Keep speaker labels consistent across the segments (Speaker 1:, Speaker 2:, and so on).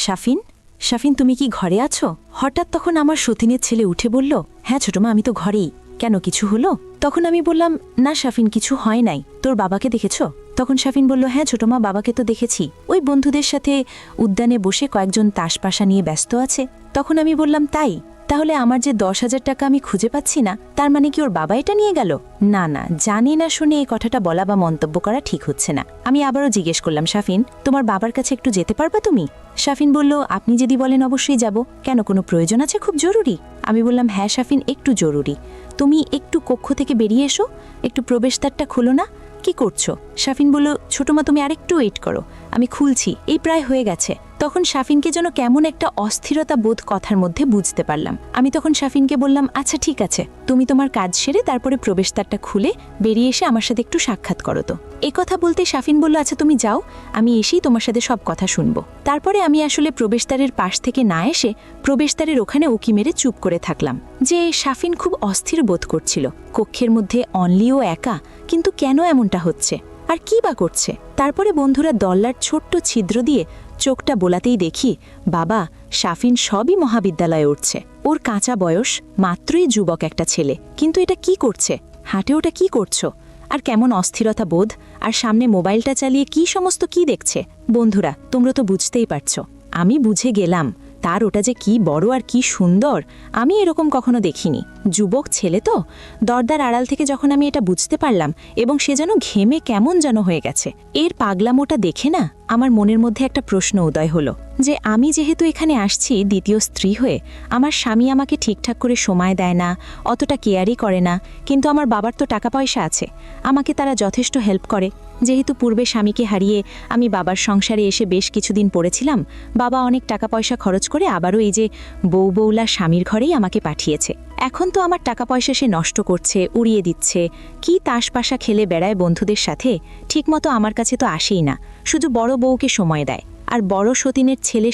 Speaker 1: শাফিন, শাফিন তুমি কি ঘরে আছো? হঠাৎ তখন আমার সতীনের ছেলে উঠে বলল, হ্যাঁ ছোটমা, আমি তো ঘরেই। কেন, কিছু হলো? তখন আমি বললাম, না শাফিন, কিছু হয় নাই। তোর বাবাকে দেখেছো? তখন শাফিন বলল, হ্যাঁ ছোটমা, বাবাকে তো দেখেছি। ওই বন্ধুদের সাথে উদ্যানে বসে কয়েকজন তাসপাশা নিয়ে ব্যস্ত আছে। তখন আমি বললাম, তাই? তাহলে আমার যে 10,000 টাকা আমি খুঁজে পাচ্ছি না, তার মানে কি ওর বাবা এটা নিয়ে গেল? না না, জানি না শুনে এই কথাটা বলা বা মন্তব্য করা ঠিক হচ্ছে না। আমি আবারও জিজ্ঞেস করলাম, শাফিন, তোমার বাবার কাছে একটু যেতে পারবা তুমি? শাফিন বলল, আপনি যদি বলেন অবশ্যই যাব। কেন, কোনো প্রয়োজন আছে খুব জরুরি? আমি বললাম, হ্যাঁ শাফিন, একটু জরুরি। তুমি একটু কক্ষ থেকে বেরিয়ে এসো, একটু প্রবেশদ্বারটা খোলো না। কি করছো? শাফিন বলল, ছোটমা তুমি আরেকটু ওয়েট করো, আমি খুলছি, এই প্রায় হয়ে গেছে। তখন শাফিনকে যেন কেমন একটা অস্থিরতা বোধ কথার মধ্যে বুঝতে পারলাম। আমি তখন শাফিনকে বললাম, আচ্ছা ঠিক আছে, তুমি তোমার কাজ সেরে তারপরে প্রবেশদ্বারটা খুলে বেরিয়ে এসে আমার সাথে একটু সাক্ষাৎ করো। তো এই কথা বলতে শাফিন বলল, আচ্ছা তুমি যাও, আমি এসেই তোমার সাথে সব কথা শুনবো। তারপরে আমি আসলে প্রবেশদ্বারের পাশ থেকে না এসে প্রবেশদ্বারের ওখানে উকি মেরে চুপ করে থাকলাম। যে শাফিন খুব অস্থির বোধ করছিল, কক্ষের মধ্যে অনলিও একা, কিন্তু কেন এমনটা হচ্ছে আর কি বা করছে? তারপরে বন্ধুরা দল্লার ছোট্ট ছিদ্র দিয়ে চোখটা বোলাতেই দেখি, বাবা, শাফিন সবই মহাবিদ্যালয়ে উঠছে। ওর কাঁচা বয়স, মাত্রই যুবক একটা ছেলে, কিন্তু এটা কি করছে? হাটে ওটা কি করছো? আর কেমন অস্থিরতা বোধ, আর সামনে মোবাইলটা চালিয়ে কি সমস্ত কি দেখছে? বন্ধুরা, তোমরা তো বুঝতেই পারছো। আমি বুঝে গেলাম তার ওটা যে কি বড় আর কি সুন্দর, আমি এরকম কখনো দেখিনি। যুবক ছেলে তো, দরদার আড়াল থেকে যখন আমি এটা বুঝতে পারলাম, এবং সে যেন ঘেমে কেমন যেন হয়ে গেছে। এর পাগলামোটা দেখে না আমার মনের মধ্যে একটা প্রশ্ন উদয় হলো, যে আমি যেহেতু এখানে আসছি দ্বিতীয় স্ত্রী হয়ে, আমার স্বামী আমাকে ঠিকঠাক করে সময় দেয় না, অতটা কেয়ারই করে না, কিন্তু আমার বাবার তো টাকা পয়সা আছে, আমাকে তারা যথেষ্ট হেল্প করে। যেহেতু পূর্বে স্বামীকে হারিয়ে আমি বাবার সংসারে এসে বেশ কিছুদিন পড়েছিলাম, বাবা অনেক টাকা পয়সা খরচ করে আবারও এই যে বউলা স্বামীর ঘরেই আমাকে পাঠিয়েছে। এখন তো আমার টাকা পয়সা সে নষ্ট করছে, উড়িয়ে দিচ্ছে, কি তাসপাশা খেলে বেড়ায় বন্ধুদের সাথে, ঠিকমতো আমার কাছে তো আসেই না, শুধু বড় বউকে সময় দেয়। আর বড় সতীনের ছেলে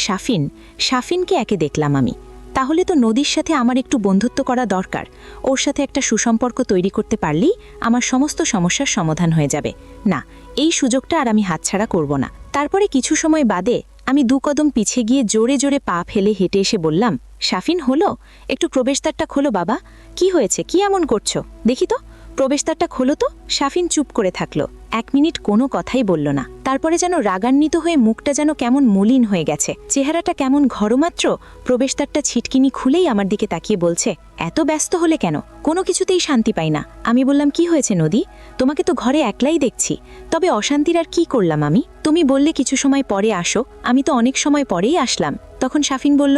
Speaker 1: শাফিনকে একে দেখলাম আমি। তাহলে তো নদীর সাথে আমার একটু বন্ধুত্ব করা দরকার, ওর সাথে একটা সুসম্পর্ক তৈরি করতে পারলেই আমার সমস্ত সমস্যার সমাধান হয়ে যাবে। না, এই সুযোগটা আর আমি হাতছাড়া করব না। তারপরে কিছু সময় বাদে আমি 2 কদম পিছে গিয়ে জোরে জোরে পা ফেলে হেঁটে এসে বললাম, শাফিন, হলো? একটু প্রবেশদ্বারটা খোলো বাবা। কি হয়েছে, কি এমন করছো? দেখি তো, প্রবেশদ্বারটা খোলো তো। শাফিন চুপ করে থাকলো, 1 মিনিট কোনো কথাই বলল না। তারপরে যেন রাগান্বিত হয়ে মুখটা যেন কেমন মলিন হয়ে গেছে, চেহারাটা কেমন ঘরমাত্র। প্রবেশদ্বারটা ছিটকিনি খুলেই আমার দিকে তাকিয়ে বলছে, এত ব্যস্ত হলে কেন? কোনো কিছুতেই শান্তি পাই না। আমি বললাম, কি হয়েছে নদী? তোমাকে তো ঘরে একলাই দেখছি, তবে অশান্তির আর কি করলাম আমি? তুমি বললে কিছু সময় পরে আসো, আমি তো অনেক সময় পরেই আসলাম। তখন শাফিন বলল,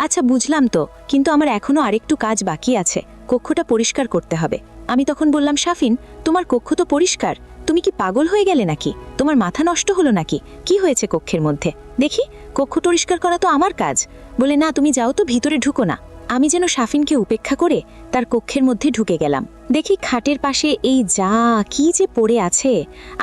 Speaker 1: আচ্ছা বুঝলাম তো, কিন্তু আমার এখনো আরেকটু কাজ বাকি আছে, কক্ষটা পরিষ্কার করতে হবে। আমি তখন বললাম, শাফিন, তোমার কক্ষ তো পরিষ্কার, তুমি কি পাগল হয়ে গেলে নাকি? তোমার মাথা নষ্ট হলো নাকি? কি হয়েছে কক্ষের মধ্যে? দেখি, কক্ষ পরিষ্কার করা তো আমার কাজ। বলে, না তুমি যাও তো, ভিতরে ঢুকো না। আমি যেন শাফিনকে উপেক্ষা করে তার কক্ষের মধ্যে ঢুকে গেলাম। দেখি খাটের পাশে এই যা কি যে পড়ে আছে,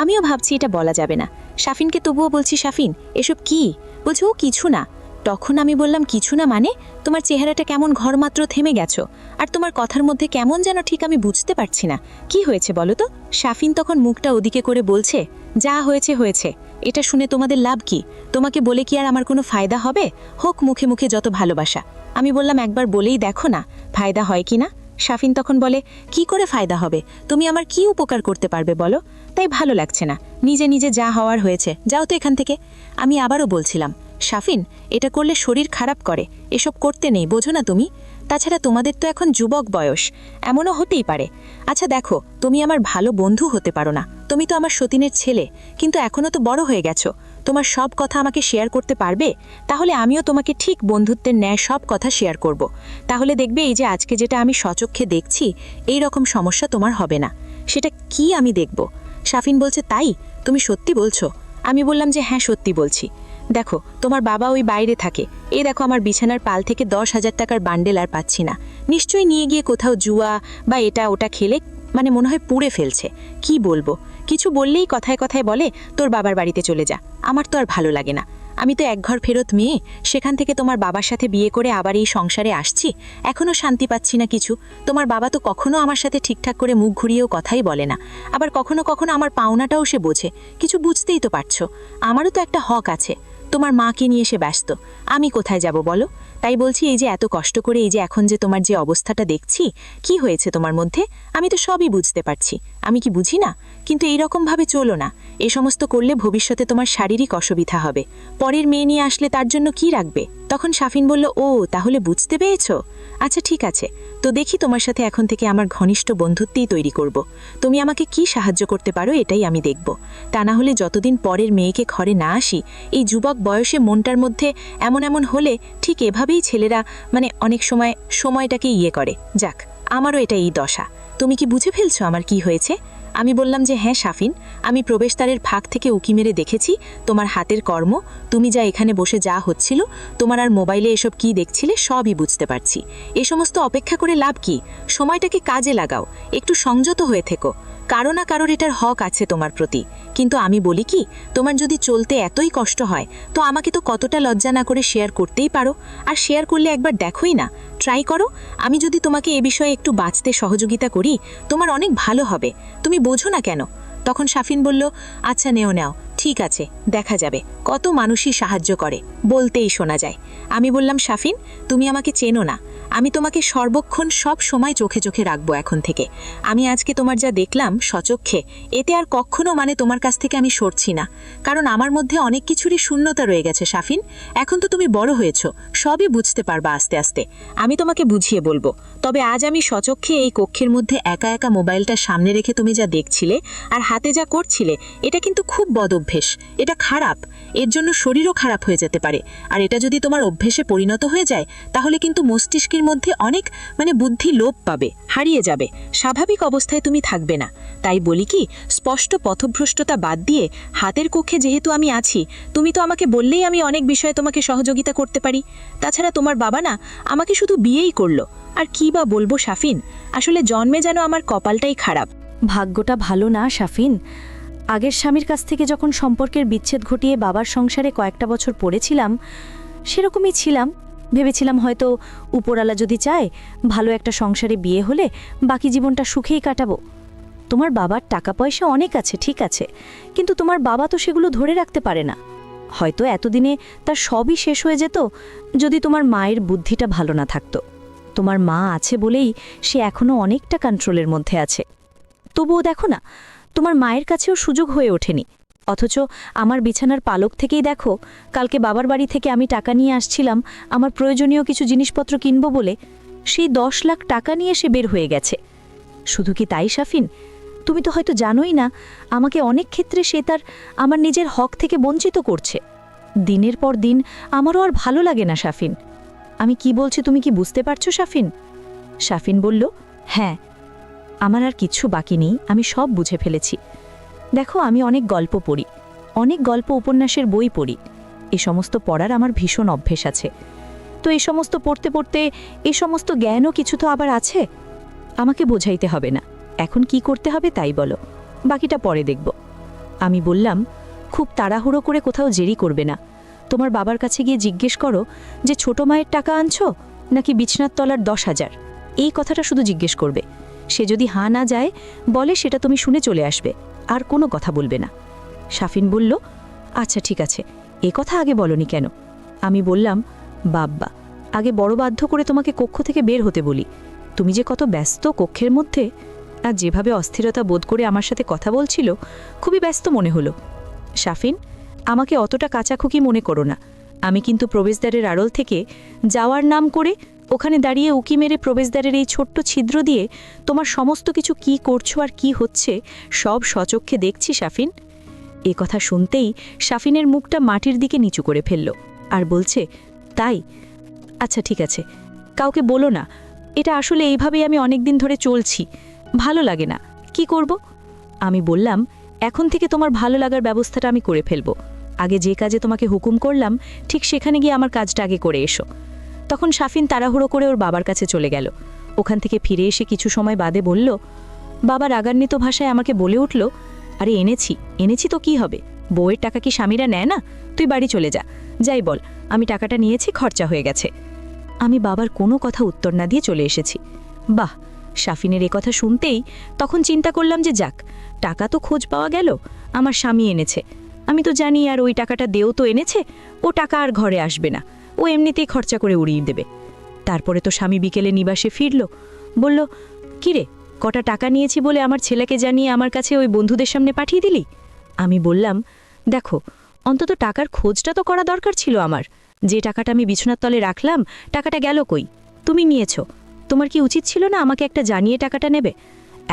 Speaker 1: আমিও ভাবছি এটা বলা যাবে না। শাফিনকে তবুও বলছি, শাফিন এসব কি? বলছে, ও কিছু না। তখন আমি বললাম, কিছু না মানে? তোমার চেহারাটা কেমন ঘরমাত্র থেমে গেছো, আর তোমার কথার মধ্যে কেমন যেন ঠিক আমি বুঝতে পারছি না, কি হয়েছে বলো তো? শাফিন তখন মুখটা ওদিকে করে বলছে, যা হয়েছে হয়েছে, এটা শুনে তোমাদের লাভ কি? তোমাকে বলে কি আর আমার কোনো ফায়দা হবে? হোক মুখে মুখে যত ভালোবাসা। আমি বললাম, একবার বলেই দেখো না ফায়দা হয় কি না। শাফিন তখন বলে, কি করে ফায়দা হবে? তুমি আমার কি উপকার করতে পারবে বলো? তাই ভালো লাগছে না, নিজে নিজে যা হওয়ার হয়েছে, যাও তো এখান থেকে। আমি আবারও বলছিলাম, শাফিন, এটা করলে শরীর খারাপ করে, এসব করতে নেই, বোঝো না তুমি? তাছাড়া তোমাদের তো এখন যুবক বয়স, এমনও হতেই পারে। আচ্ছা দেখো, তুমি আমার ভালো বন্ধু হতে পারো না, তুমি তো আমার সতীনের ছেলে, কিন্তু এখনও তো বড় হয়ে গেছো, তোমার সব কথা আমাকে শেয়ার করতে পারবে? তাহলে আমিও তোমাকে ঠিক বন্ধুত্বের ন্যায় সব কথা শেয়ার করব। তাহলে দেখবে এই যে আজকে যেটা আমি স্বচক্ষে দেখছি, এই রকম সমস্যা তোমার হবে না। সেটা কি আমি দেখব? শাফিন বলছে, তাই? তুমি সত্যি বলছো? আমি বললাম যে হ্যাঁ, সত্যি বলছি। দেখো, তোমার বাবা ওই বাইরে থাকে, এই দেখো আমার বিছানার পাল থেকে 10,000 টাকার বান্ডেল আর পাচ্ছি না, নিশ্চয়ই নিয়ে গিয়ে কোথাও জুয়া বা এটা ওটা খেলে মানে মনে হয় পুড়ে ফেলছে। কি বলবো, কিছু বললেই কথায় কথায় বলে তোর বাবার বাড়িতে চলে যা। আমার তো আর ভালো লাগে না, আমি তো এক ঘর ফেরত মেয়ে, সেখান থেকে তোমার বাবার সাথে বিয়ে করে আবার এই সংসারে আসছি, এখনও শান্তি পাচ্ছি না কিছু। তোমার বাবা তো কখনো আমার সাথে ঠিকঠাক করে মুখ ঘুরিয়েও কথাই বলে না, আবার কখনো কখনো আমার পাওনাটাও সে বোঝে। কিছু বুঝতেই তো পারছো, আমারও তো একটা হক আছে। তোমার মাকে নিয়ে এসে ব্যস্ত। আমি কোথায় যাব বলো? তাই বলছি, এই যে এত কষ্ট করে এই যে এখন যে তোমার যে অবস্থাটা দেখছি, কি হয়েছে তোমার মধ্যে, আমি তো সবই বুঝতে পারছি। আমি কি বুঝি না? কিন্তু এইরকমভাবে চলো না। এ সমস্ত করলে ভবিষ্যতে তোমার শারীরিক অসুবিধা হবে। পরের মেয়ে নিয়ে আসলে তার জন্য কি রাখবে? তখন শাফিন বলল, ও তাহলে বুঝতে পেরেছো? আচ্ছা ঠিক আছে, তো দেখি তোমার সাথে এখন থেকে আমার ঘনিষ্ঠ বন্ধুত্বই তৈরি করব। তুমি আমাকে কি সাহায্য করতে পারো এটাই আমি দেখব। তা না হলে যতদিন পরের মেয়েকে ঘরে না আসি, এই যুবক বয়সে মনটার মধ্যে এমন এমন হলে ঠিক এভাবেই ছেলেরা অনেক সময় সময়টাকে করে। যাক, আমারও এটা এই দশা। তুমি কি বুঝে ফেলছো আমার কি হয়েছে? আমি বললাম যে হ্যাঁ শাফিন, আমি প্রবেশদ্বারের ফাঁক থেকে উকি মেরে দেখেছি তোমার হাতের কর্ম, তুমি যা এখানে বসে যা হচ্ছিল, তোমার আর মোবাইলে এসব কি দেখছিলে সবই বুঝতে পারছি। এ সমস্ত অপেক্ষা করে লাভ কি? সময়টাকে কাজে লাগাও, একটু সংযত হয়ে থেকো। কারো না কারোর এটার হক আছে তোমার প্রতি। কিন্তু আমি বলি কি, তোমার যদি চলতে এতই কষ্ট হয় তো আমাকে তো কতটা লজ্জা না করে শেয়ার করতেই পারো। আর শেয়ার করলে একবার দেখোই না, ট্রাই করো। আমি যদি তোমাকে এ বিষয়ে একটু বাঁচতে সহযোগিতা করি, তোমার অনেক ভালো হবে। তুমি বোঝো না কেন? তখন শাফিন বলল, আচ্ছা নাও, ঠিক আছে, দেখা যাবে। কত মানুষই সাহায্য করে, বলতেই শোনা যায়। আমি বললাম, শাফিন তুমি আমাকে চেনো না, আমি তোমাকে সর্বক্ষণ সব সময় চোখে চোখে রাখবো এখন থেকে। আমি আজকে তোমার যা দেখলাম সচক্ষে, এতে আর কখনো তোমার কাছ থেকে আমি সরছি না। কারণ আমার মধ্যে অনেক কিছুরই শূন্যতা রয়ে গেছে শাফিন। এখন তো তুমি বড় হয়েছো, সবই বুঝতে পারবা আস্তে আস্তে। আমি তোমাকে বুঝিয়ে বলবো। তবে আজ আমি সচক্ষে এই কক্ষের মধ্যে একা একা মোবাইলটা সামনে রেখে তুমি যা দেখছিলে আর হাতে যা করছিলে, এটা কিন্তু খুব বদ অভ্যেস। এটা খারাপ, এর জন্য শরীরও খারাপ হয়ে যেতে পারে। আর এটা যদি তোমার অভ্যেসে পরিণত হয়ে যায়, তাহলে কিন্তু মস্তিষ্কের মধ্যে অনেক বুদ্ধি লোপ পাবে, হারিয়ে যাবে, স্বাভাবিক অবস্থায় তুমি থাকবে না। তাই বলি কি, স্পষ্ট পথভ্রষ্টতা বাদ দিয়ে হাতের কক্ষে যেহেতু আমি আছি, তুমি তো আমাকে বললেই আমি অনেক বিষয়ে তোমাকে সহযোগিতা করতে পারি। তাছাড়া তোমার বাবা না আমাকে শুধু বিয়েই করলো, আর কি বা বলবো শাফিন, আসলে জন্মে যেন আমার কপালটাই খারাপ।
Speaker 2: ভাগ্যটা ভালো না শাফিন। আগের স্বামীর কাছ থেকে যখন সম্পর্কের বিচ্ছেদ ঘটিয়ে বাবার সংসারে কয়েকটা বছর পড়েছিলাম, সেরকমই ছিলাম। ভেবেছিলাম হয়তো উপরালা যদি চায়, ভালো একটা সংসারে বিয়ে হলে বাকি জীবনটা সুখেই কাটাবো। তোমার বাবার টাকা পয়সা অনেক আছে, ঠিক আছে, কিন্তু তোমার বাবা তো সেগুলো ধরে রাখতে পারে না। হয়তো এতদিনে তার সবই শেষ হয়ে যেত যদি তোমার মায়ের বুদ্ধিটা ভালো না থাকতো। তোমার মা আছে বলেই সে এখনও অনেকটা কন্ট্রোলের মধ্যে আছে। তবুও দেখো না, তোমার মায়ের কাছেও সুযোগ হয়ে ওঠেনি। অথচ আমার বিছানার পালক থেকেই দেখো, কালকে বাবার বাড়ি থেকে আমি টাকা নিয়ে আসছিলাম আমার প্রয়োজনীয় কিছু জিনিসপত্র কিনব বলে, সেই 10 লাখ টাকা নিয়ে সে বের হয়ে গেছে। শুধু কি তাই শাফিন, তুমি তো হয়তো জানোই না, আমাকে অনেক ক্ষেত্রে সে তার আমার নিজের হক থেকে বঞ্চিত করছে। দিনের পর দিন আমারও আর ভালো লাগে না শাফিন। আমি কি বলছি তুমি কি বুঝতে পারছো শাফিন? শাফিন বলল, হ্যাঁ, আমার আর কিচ্ছু বাকি নেই, আমি সব বুঝে ফেলেছি। দেখো, আমি অনেক গল্প পড়ি, অনেক গল্প উপন্যাসের বই পড়ি। এ সমস্ত পড়ার আমার ভীষণ অভ্যেস আছে। তো এই সমস্ত পড়তে পড়তে এ সমস্ত জ্ঞানও কিছু তো আবার আছে। আমাকে বোঝাইতে হবে না, এখন কি করতে হবে তাই বলো, বাকিটা পরে দেখব। আমি বললাম, খুব তাড়াহুড়ো করে কোথাও জেরি করবে না। তোমার বাবার কাছে গিয়ে জিজ্ঞেস করো যে ছোট মায়ের টাকা আনছো নাকি বিছনার তলার 10,000, এই কথাটা শুধু জিজ্ঞেস করবে। সে যদি হাঁ না যায় বলে, সেটা তুমি শুনে চলে আসবে, আর কোনো কথা বলবে না। শাফিন বলল, আচ্ছা ঠিক আছে, এ কথা আগে বলনি কেন? আমি বললাম, বাব্বা, আগে বড় বাধ্য করে তোমাকে কক্ষ থেকে বের হতে বলি। তুমি যে কত ব্যস্ত কক্ষের মধ্যে, আর যেভাবে অস্থিরতা বোধ করে আমার সাথে কথা বলছিল, খুবই ব্যস্ত মনে হলো। শাফিন, আমাকে অতটা কাচাখুকি মনে করো না। আমি কিন্তু প্রবেশদ্বারের আড়ল থেকে যাওয়ার নাম করে ওখানে দাঁড়িয়ে উকি মেরে প্রবেশদ্বারের এই ছোট্ট ছিদ্র দিয়ে তোমার সমস্ত কিছু কি করছো আর কি হচ্ছে সব সচক্ষে দেখছি শাফিন। এ কথা শুনতেই শাফিনের মুখটা মাটির দিকে নিচু করে ফেলল আর বলছে, তাই? আচ্ছা ঠিক আছে, কাউকে বলো না। এটা আসলে এইভাবেই আমি অনেক দিন ধরে চলছি, ভালো লাগে না, কি করব? আমি বললাম, এখন থেকে তোমার ভালো লাগার ব্যবস্থাটা আমি করে ফেলব। আগে যে কাজে তোমাকে হুকুম করলাম ঠিক সেখানে গিয়ে আমার কাজটা আগে করে এসো। তখন শাফিন তাড়াহুড়ো করে ওর বাবার কাছে চলে গেল। ওখান থেকে ফিরে এসে কিছু সময় বাদে বলল, বাবা রাগান্বিত ভাষায় আমাকে বলে উঠল, আরে এনেছি তো কি হবে, বউয়ের টাকা কি স্বামীরা নেয় না? তুই বাড়ি চলে যা, যাই বল আমি টাকাটা নিয়েছি, খরচা হয়ে গেছে। আমি বাবার কোনো কথা উত্তর না দিয়ে চলে এসেছি। বাহ, শাফিনের এ কথা শুনতেই তখন চিন্তা করলাম যে যাক, টাকা তো খোঁজ পাওয়া গেল, আমার স্বামী এনেছে, আমি তো জানি আর ওই টাকাটা দেও তো এনেছে, ও টাকা আর ঘরে আসবে না, ও এমনিতেই খরচা করে উড়িয়ে দেবে। তারপরে তো স্বামী বিকেলে নিবাসে ফিরল, বলল, কিরে, কটা টাকা নিয়েছি বলে আমার ছেলেকে জানিয়ে আমার কাছে ওই বন্ধুদের সামনে পাঠিয়ে দিলি? আমি বললাম, দেখো, অন্তত টাকার খোঁজটা তো করা দরকার ছিল আমার। যে টাকাটা আমি বিছানার তলে রাখলাম, টাকাটা গেল কই? তুমি নিয়েছো, তোমার কি উচিত ছিল না আমাকে একটা জানিয়ে টাকাটা নেবে?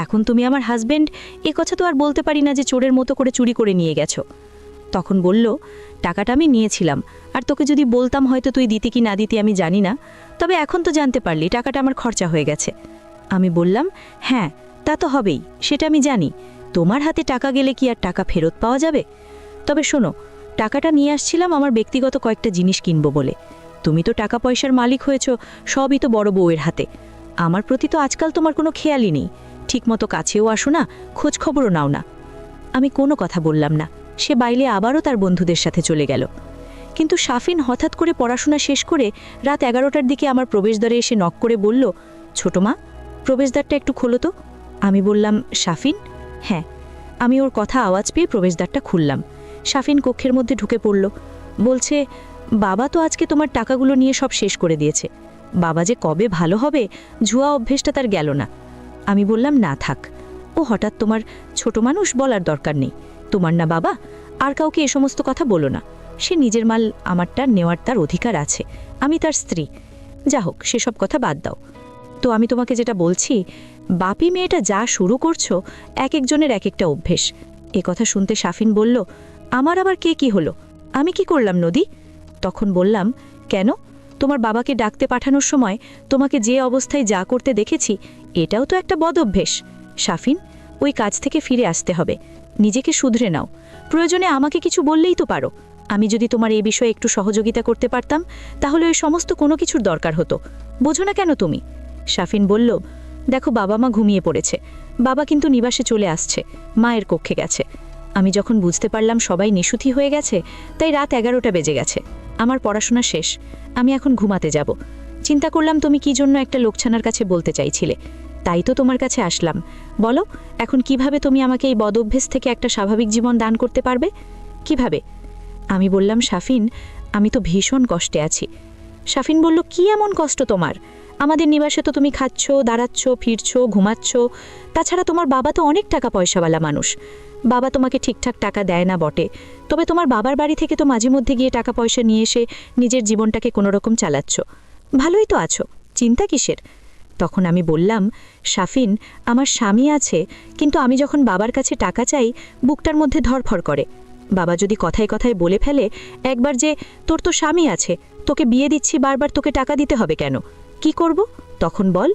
Speaker 2: এখন তুমি আমার হাজবেন্ড, এ কথা তো আর বলতে পারি না যে চোরের মতো করে চুরি করে নিয়ে গেছো। তখন বলল, টাকাটা আমি নিয়েছিলাম, আর তোকে যদি বলতাম হয়তো তুই দিতি কি না দিতি আমি জানি না, তবে এখন তো জানতে পারলি টাকাটা আমার খরচা হয়ে গেছে। আমি বললাম, হ্যাঁ তা তো হবেই, সেটা আমি জানি। তোমার হাতে টাকা গেলে কি আর টাকা ফেরত পাওয়া যাবে? তবে শোনো, টাকাটা নিয়ে আসছিলাম আমার ব্যক্তিগত কয়েকটা জিনিস কিনবো বলে। তুমি তো টাকা পয়সার মালিক হয়েছ, সবই তো বড় বউয়ের হাতে। আমার প্রতি তো আজকাল তোমার কোনো খেয়ালই নেই, ঠিকমতো কাছেও আসো না, খোঁজ খবরও নাও না। আমি কোনো কথা বললাম না, সে বাইরে আবারও তার বন্ধুদের সাথে চলে গেল। কিন্তু শাফিন হঠাৎ করে পড়াশোনা শেষ করে রাত 11টার দিকে আমার প্রবেশদ্বারে এসে নক করে বলল, ছোটো মা, প্রবেশদ্বারটা একটু খোলো তো। আমি বললাম, শাফিন? হ্যাঁ। আমি ওর কথা আওয়াজ পেয়ে প্রবেশদ্বারটা খুললাম। শাফিন কক্ষের মধ্যে ঢুকে পড়ল, বলছে, বাবা তো আজকে তোমার টাকাগুলো নিয়ে সব শেষ করে দিয়েছে। বাবা যে কবে ভালো হবে, জুয়া অভ্যেসটা তার গেল না। আমি বললাম, না থাক, ও হঠাৎ তোমার ছোট মানুষ, বলার দরকার নেই। তোমার না বাবা, আর কাউকে এ সমস্ত কথা বলো না। সে নিজের মাল আমারটা নেওয়ার তার অধিকার আছে, আমি তার স্ত্রী। যা হোক, সেসব কথা বাদ দাও। তো আমি তোমাকে যেটা বলছি, বাপি মেয়েটা যা শুরু করছো, এক একজনের এক একটা অভ্যেস। এ কথা শুনতে শাফিন বলল, আমার আবার কে কি হলো? আমি কি করলাম নদী? তখন বললাম, কেন? তোমার বাবাকে ডাকতে পাঠানোর সময় তোমাকে যে অবস্থায় যা করতে দেখেছি, এটাও তো একটা বদ অভ্যেস। শাফিন, ওই কাজ থেকে ফিরে আসতে হবে, নিজেকে শুধরে নাও। প্রয়োজনে আমাকে কিছু বললেই তো পারো। আমি যদি তোমার এই বিষয়ে একটু সহযোগিতা করতে পারতাম, তাহলে ওই সমস্ত কোনো কিছুর দরকার হতো। বোঝো না কেন তুমি? শাফিন বলল, দেখো, বাবা মা ঘুমিয়ে পড়েছে, বাবা কিন্তু নিবাসে চলে আসছে, মায়ের কক্ষে গেছে। আমি যখন বুঝতে পারলাম সবাই নিশুতি হয়ে গেছে, তাই রাত 11টা বেজে গেছে। আমার পড়াশোনা শেষ, আমি এখন ঘুমাতে যাব। চিন্তা করলাম তুমি কি জন্য একটা লোকছানার কাছে বলতে চাইছিলে, তাই তো তোমার কাছে আসলাম। বলো, এখন কিভাবে তুমি আমাকে এই বদ অভ্যেস থেকে একটা স্বাভাবিক জীবন দান করতে পারবে? কিভাবে? আমি বললাম, শাফিন, আমি তো ভীষণ কষ্টে আছি। শাফিন বলল, কি এমন কষ্ট তোমার? আমাদের নিবাসে তো তুমি খাচ্ছ, দাঁড়াচ্ছ, ফিরছ, ঘুমাচ্ছ। তাছাড়া তোমার বাবা তো অনেক টাকা পয়সাওয়ালা মানুষ। বাবা তোমাকে ঠিকঠাক টাকা দেয় না বটে, তবে তোমার বাবার বাড়ি থেকে তো মাঝে মধ্যে গিয়ে টাকা পয়সা নিয়ে এসে নিজের জীবনটাকে কোনোরকম চালাচ্ছ। ভালোই তো আছো, চিন্তা কিসের? তখন আমি বললাম, শাফিন, আমার স্বামী আছে, কিন্তু আমি যখন বাবার কাছে টাকা চাই, বুকটার মধ্যে ধরফর করে। বাবা যদি কথায় কথায় বলে ফেলে একবার যে, তোর তো স্বামী আছে, তোকে বিয়ে দিচ্ছি, বারবার তোকে টাকা দিতে হবে কেন? কি করব তখন বল?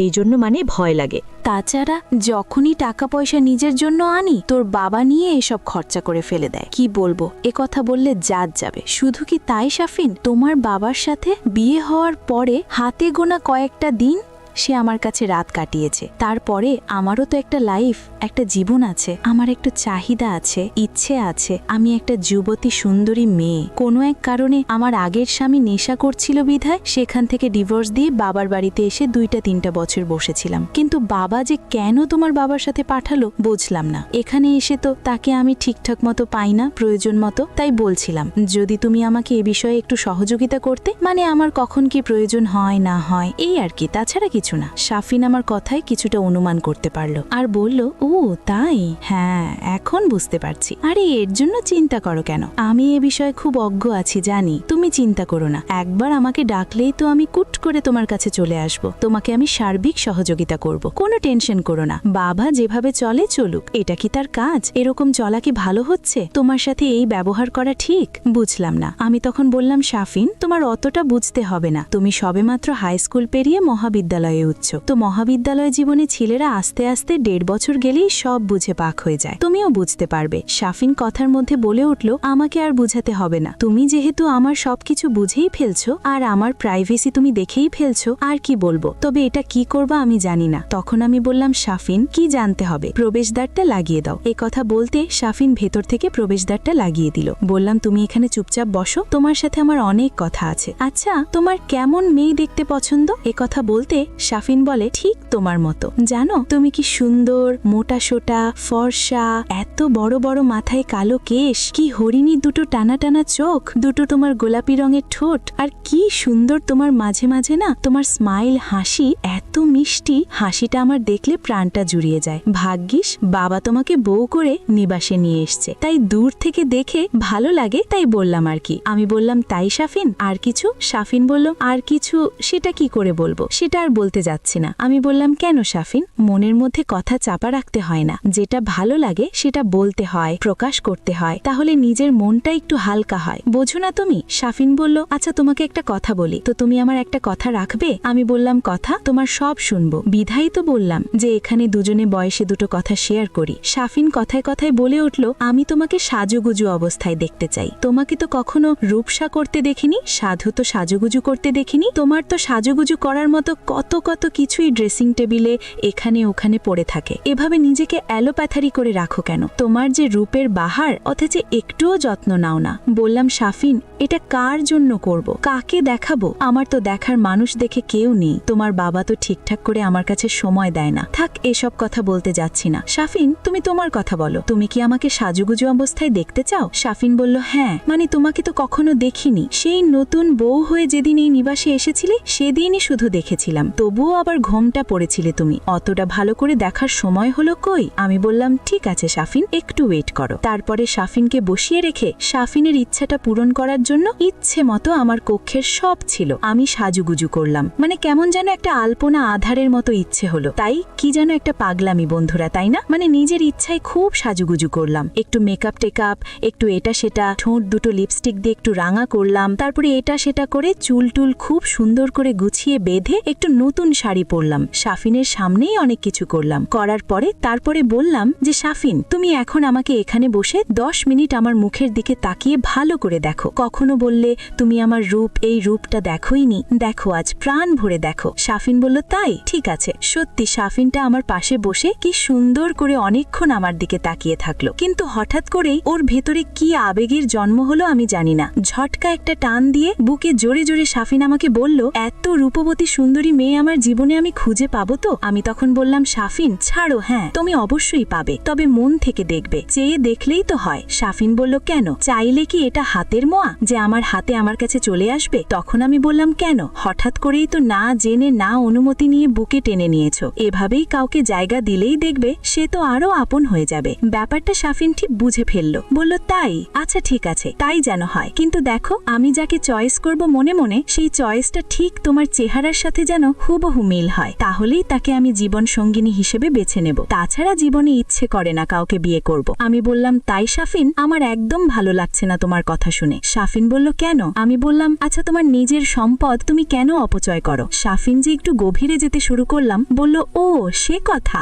Speaker 2: এই জন্য মানে ভয় লাগে।
Speaker 1: তাছাড়া যখনই টাকা পয়সা নিজের জন্য আনি, তোর বাবা নিয়ে এসব খরচা করে ফেলে দেয়। কি বলবো, এ কথা বললে জাত যাবে। শুধু কি তাই শাফিন, তোমার বাবার সাথে বিয়ে হওয়ার পরে হাতে গোনা কয়েকটা দিন সে আমার কাছে রাত কাটিয়েছে। তারপরে আমারও তো একটা লাইফ, একটা জীবন আছে, আমার একটা চাহিদা আছে, ইচ্ছে আছে। আমি একটা যুবতী সুন্দরী মেয়ে, কোনো এক কারণে আমার আগের স্বামী নেশা করছিল বিধায় সেখান থেকে ডিভোর্স দিয়ে বাবার বাড়িতে এসে 2-3 বছর বসেছিলাম। কিন্তু বাবা যে কেন তোমার বাবার সাথে পাঠালো বুঝলাম না। এখানে এসে তো তাকে আমি ঠিকঠাক মতো পাই না, প্রয়োজন মতো। তাই বলছিলাম, যদি তুমি আমাকে এ বিষয়ে একটু সহযোগিতা করতে, মানে আমার কখন কি প্রয়োজন হয় না হয়, এই আর কি, তাছাড়া কিছু না। শাফিন আমার কথায় কিছুটা অনুমান করতে পারলো আর বলল, ও তাই, হ্যাঁ এখন বুঝতে পারছি। আরে এর জন্য চিন্তা করো কেন, আমি এ বিষয়ে খুব অজ্ঞ আছি জানি। তুমি চিন্তা করো না, একবার আমাকে ডাকলেই তো আমি কুট করে তোমার কাছে চলে আসব। তোমাকে আমি সার্বিক সহযোগিতা করব, কোনো টেনশন করো না। বাবা যেভাবে চলে চলুক, এটা কি তার কাজ? এরকম চলা কি ভালো হচ্ছে? তোমার সাথে এই ব্যবহার করা ঠিক? বুঝলাম না। আমি তখন বললাম, শাফিন, তোমার অতটা বুঝতে হবে না, তুমি সবেমাত্র হাই স্কুল পেরিয়ে মহাবিদ্যালয়ে উচ্চ। তো মহাবিদ্যালয় জীবনে ছেলেরা আস্তে আস্তে 1.5 বছর গেলেই সব বুঝে পাক হয়ে যায়, তুমিও বুঝতে পারবে। শাফিন কথার মধ্যে বলে উঠল, আমাকে আর বুঝাতে হবে না, তুমি যেহেতু আমার সবকিছু বুঝেই ফেলছো আর আমার প্রাইভেসি তুমি দেখেই ফেলছো, আর কি বলবো। তবে এটা কি করবা আমি জানি না। তখন আমি বললাম, শাফিন, কি জানতে হবে? প্রবেশদ্বারটা লাগিয়ে দাও। এ কথা বলতে শাফিন ভেতর থেকে প্রবেশদ্বারটা লাগিয়ে দিল। বললাম, তুমি এখানে চুপচাপ বসো, তোমার সাথে আমার অনেক কথা আছে। আচ্ছা, তোমার কেমন মেয়ে দেখতে পছন্দ? এ কথা বলতে শাফিন বলে, ঠিক তোমার মতো। জানো তুমি কি সুন্দর, মোটা সোটা, ফর্সা, এত বড় বড় মাথায় কালো কেশ, কি হরিণী দুটো টানা টানা চোখ, দুটো তোমার গোলাপি রঙের ঠোঁট, আর কি সুন্দর তোমার মাঝে মাঝে না তোমার স্মাইল, হাসি এত মিষ্টি, হাসিটা আমার দেখলে প্রাণটা জুড়িয়ে যায়। ভাগ্যিস বাবা তোমাকে বউ করে নিবাসে নিয়ে এসছে, তাই দূর থেকে দেখে ভালো লাগে, তাই বললাম আর কি। আমি বললাম, তাই শাফিন, আর কিছু? শাফিন বলল, আর কিছু সেটা কি করে বলবো, সেটা আর বলতে যাচ্ছি না। আমি বললাম, কেন শাফিন? মনের মধ্যে কথা চাপা রাখতে হয় না, যেটা ভালো লাগে সেটা বলতে হয়, প্রকাশ করতে হয়, তাহলে নিজের মনটা একটু হালকা হয়, বোঝো না তুমি? শাফিন বলল, আচ্ছা তোমাকে একটা কথা বলি তো, তুমি আমার একটা কথা রাখবে? আমি বললাম, কথা? তোমার সব শুনবো, বিধাই তো বললাম যে এখানে দুজনে বয়সে দুটো কথা শেয়ার করি। শাফিন কথায় কথায় বলে উঠল, আমি তোমাকে সাজুগুজু অবস্থায় দেখতে চাই। তোমাকে তো কখনো রূপসা করতে দেখিনি, সাধু তো সাজুগুজু করতে দেখিনি। তোমার তো সাজুগুজু করার মতো কত কত কিছুই ড্রেসিং টেবিলে এখানে ওখানে পড়ে থাকে। এভাবে নিজেকে অ্যালোপ্যাথারি করে রাখো কেন? তোমার যে রূপের বাহার, অথচ একটুও যত্ন নাও না। বললাম, শাফিন, এটা কার জন্য করব, কাকে দেখাবো? আমার তো দেখার মানুষ দেখে কেউ নেই। তোমার বাবা তো ঠিকঠাক করে আমার কাছে সময় দেয় না। থাক, এসব কথা বলতে যাচ্ছি না। শাফিন, তুমি তোমার কথা বলো, তুমি কি আমাকে সাজুগুজু অবস্থায় দেখতে চাও? শাফিন বলল, হ্যাঁ, মানে তোমাকে তো কখনো দেখিনি, সেই নতুন বউ হয়ে যেদিন এই নিবাসে এসেছিলে সেদিনই শুধু দেখেছিলাম, তবুও আবার ঘোমটা পড়েছিলে তুমি, অতটা ভালো করে দেখার সময় হলো কই? আমি বললাম, ঠিক আছে শাফিন, একটু ওয়েট করো। তারপরে শাফিনকে বসিয়ে রেখে শাফিনের ইচ্ছাটা পূরণ করার জন্য ইচ্ছে মতো আমার কক্ষের সব ছিল, আমি সাজুগুজু করলাম। মানে কেমন যেন একটা আলপনা আধারের মতো ইচ্ছে হলো, তাই কি যেন একটা পাগলামি বন্ধুরা, তাই না? মানে নিজের ইচ্ছায় খুব সাজুগুজু করলাম, একটু মেকআপ টেকআপ, একটু এটা সেটা, ঠোঁট দুটো লিপস্টিক দিয়ে একটু রাঙা করলাম, তারপরে এটা সেটা করে চুল টুল খুব সুন্দর করে গুছিয়ে বেঁধে একটু নতুন শাড়ি পরলাম, শাফিনের সামনেই অনেক কিছু করলাম। করার পরে তারপরে বললাম যে, শাফিন, তুমি এখন আমাকে এখানে বসে 10 মিনিট আমার মুখের দিকে তাকিয়ে ভালো করে দেখো। কখনো বললে তুমি আমার রূপ, এই রূপটা দেখোইনি, দেখো আজ প্রাণ ভরে দেখো। শাফিন বলল, তাই? ঠিক আছে। সত্যি শাফিনটা আমার পাশে বসে কি সুন্দর করে অনেকক্ষণ আমার দিকে তাকিয়ে থাকলো, কিন্তু হঠাৎ করেই ওর ভেতরে কি আবেগের জন্ম হলো আমি জানি না, ঝটকা একটা টান দিয়ে বুকে জোরে জোরে শাফিন আমাকে বলল, এত রূপবতী সুন্দরী মেয়ে আমার জীবনে আমি খুঁজে পাবো তো? আমি তখন বললাম, শাফিন ছাড়ো, হ্যাঁ তুমি অবশ্যই পাবে, তবে মন থেকে দেখবে, চেয়ে দেখলেই তো হয়। শাফিন বলল, কেন? চাইলে কি এটা হাতের মোয়া যে আমার হাতে আমার কাছে চলে আসবে? তখন আমি বললাম, কেন? হঠাৎ করেই তো না জেনে না অনুমতি নিয়ে বুকে টেনে নিয়েছো, এভাবেই কাউকে জায়গা দিলেই দেখবে সে তো আরো আপন হয়ে যাবে। ব্যাপারটা শাফিন ঠিক বুঝে ফেলল, বলল, তাই? আচ্ছা ঠিক আছে, তাই যেন হয়, কিন্তু দেখো আমি যাকে চয়েস করব মনে মনে, সেই চয়েসটা ঠিক তোমার চেহারার সাথে যেন হুবহু মিল হয়, তাহলেই তাকে আমি জীবন সঙ্গিনী হিসেবে বেছে নেব, তাছাড়া জীবনে ইচ্ছে করে না কাউকে বিয়ে করব। আমি বললাম, তাই শাফিন, আমার একদম ভালো লাগছে না তোমার কথা শুনে। শাফিন বলল, কেন? আমি বললাম, আচ্ছা তোমার নিজের সম্পদ তুমি কেন অপচয় করো? শাফিন যে একটু গভীরে যেতে শুরু করলাম, বলল, ও সে কথা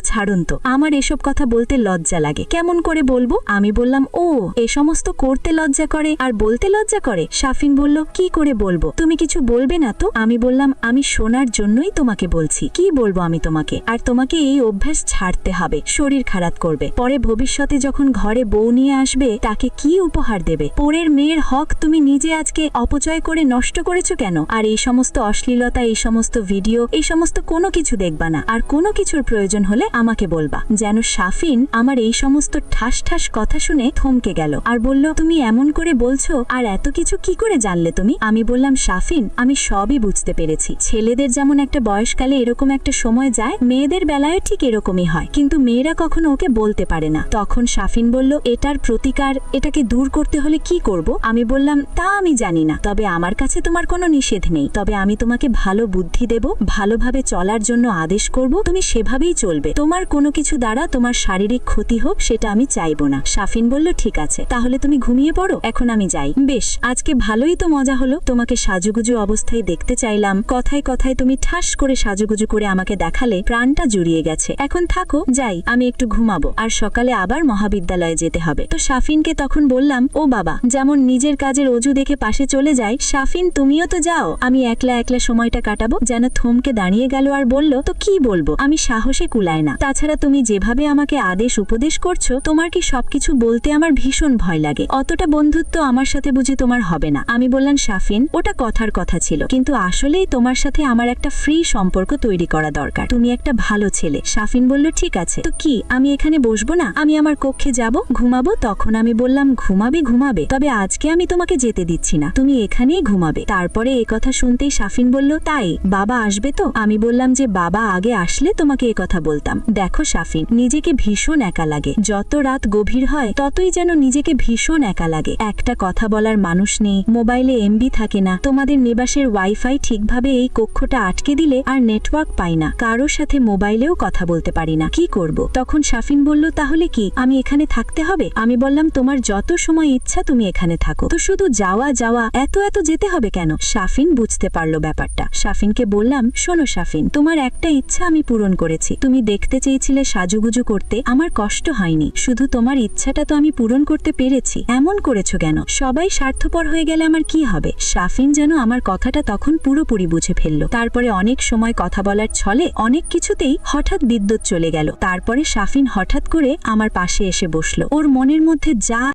Speaker 1: ছাড়ুন তো, আমার এসব কথা বলতে লজ্জা লাগে, কেমন করে বলবো? আমি বললাম, ও এ সমস্ত করতে লজ্জা করে আর বলতে লজ্জা করে? শাফিন বলল, কি করে বলবো? তুমি কিছু বলবে না তো? আমি বললাম, আমি শোনার জন্যই তোমাকে বলছি, কি বলবো আমি তোমাকে? আর তোমাকে এই অভ্যাস ছাড়তে হবে, শরীর খারাপ করবে, পরে ভবিষ্যতে যখন ঘরে বউ নিয়ে আসবে তাকে কি উপহার দেবে? পরের মেয়ের হক তুমি নিজে আজকে অপচয় করে নষ্ট করেছো কেন? আর এই সমস্ত অশ্লীলতা, এই সমস্ত ভিডিও, এই সমস্ত কোনো কিছু দেখবা না, আর কোনো কিছুর প্রয়োজন হলে আমাকে বলবা। যেন শাফিন আমার এই সমস্ত ঠাস ঠাস কথা শুনে থমকে গেল আর বলল, তুমি এমন করে বলছো, আর এত কিছু কি করে জানলে তুমি? আমি বললাম, শাফিন, আমি সবই বুঝতে পেরেছি, ছেলেদের যেমন একটা বয়সকালে এরকম একটা সময় যায়, মেয়েদের বেলায় ঠিক এরকমই হয়, কিন্তু মেয়েরা কখনো ওকে বলতে পারে না। তখন শাফিন বলল, এটার প্রতিকার, এটাকে দূর করতে হলে কি করব? আমি বললাম, তা আমি জানি না, তবে আমার কাছে তোমার কোনো নিষেধ নেই, তবে আমি তোমাকে ভালো বুদ্ধি দেব, ভালোভাবে চলার জন্য আদেশ করব, তুমি সেভাবেই চলবে, তোমার কোনো কিছু দ্বারা তোমার শারীরিক ক্ষতি হোক সেটা আমি চাইবো না। শাফিন বলল, ঠিক আছে, তাহলে তুমি ঘুমিয়ে পড়ো, এখন আমি যাই। বেশ, আজকে ভালোই তো মজা হলো, তোমাকে সাজুগুজু অবস্থায় দেখতে চাইলাম, কথায় কথায় তুমি ঠাস করে সাজুগুজু করে আমাকে দেখালে, প্রাণটা জুড়িয়ে গেছে, এখন থাকো, যাই, আমি একটু ঘুমাবো, আর সকালে আবার মহাবিদ্যালয়ে যেতে হবে। তো শাফিনকে তখন বললাম, ও বাবা, যেমন নিজের কাজের অজু দেখে পাশে চলে যায়, শাফিন তুমিও তো যাও, আমি একলা একলা সময়টা কাটাবো। যেন থমকে দাঁড়িয়ে গেল আর বলল, তো কি বলবো? আমি সাহসে কুলায় না, তাছাড়া তুমি যেভাবে আমাকে আদেশ উপদেশ করছো, তোমার কি সবকিছু বলতে আমার ভীষণ ভয় লাগে, অতটা বন্ধুত্ব আমার সাথে বুঝি তোমার হবে না। আমি বললাম, শাফিন, ওটা কথার কথা ছিল, কিন্তু আসলেই তোমার সাথে আমার
Speaker 3: একটা ফ্রি সম্পর্ক তৈরি করা দরকার। তুমি একটা ভালো ছেলে। শাফিন বলল ঠিক আছে, তো কি আমি এখানে বসবো না? আমি আমার কক্ষে যাব, ঘুমাবো? তখন আমি বললাম ঘুমাবে, তবে আজকে আমি তোমাকে যেতে দিচ্ছি না, তুমি এখানেই ঘুমাবে। তারপরে এ কথা শুনতেই শাফিন বলল তাই বাবা আসবে তো? আমি বললাম যে বাবা আগে আসলে তোমাকে এ কথা বলতাম। দেখো শাফিন, নিজেকে ভীষণ একা লাগে, যত রাত গভীর হয় ততই যেন নিজেকে ভীষণ একা লাগে। একটা কথা বলার মানুষ নেই, মোবাইলে এমবি থাকে না, তোমাদের নিবাসের ওয়াইফাই ঠিকভাবে এই কক্ষটা আটকে দিলে আর নেটওয়ার্ক পাই না, কারোর সাথে মোবাইলেও কথা বলতে পারি না, কি করব? তখন শাফিন বলল তাহলে কি আমি এখানে থাকতে হবে? আমি বললাম তোমার যত সময় ইচ্ছা তুমি এখানে থাকো, তো শুধু যাওয়া এত যেতে হবে কেন? শাফিন বুঝতে পারলো ব্যাপারটা। শাফিনকে বললাম শোনো শাফিন, তোমার একটা ইচ্ছা আমি পূরণ করেছি, তুমি দেখতে চেয়েছিলে সাজুগুজু করতে, আমার কষ্ট হয়নি, শুধু তোমার ইচ্ছাটা তো আমি পূরণ করতে পেরেছি, এমন করেছো কেন? সবাই স্বার্থপর হয়ে গেলে আমার কি হবে? শাফিন যেন আমার কথাটা তখন পুরোপুরি বুঝে ফেললো। তারপরে অনেক সময় কথা বলার ছলে অনেক কিছুতেই হঠাৎ বিদ্যুৎ চলে গেল। তারপরে শাফিন হঠাৎ করে আমার পাশে এসে বসলো। ওর মনের মধ্যে যা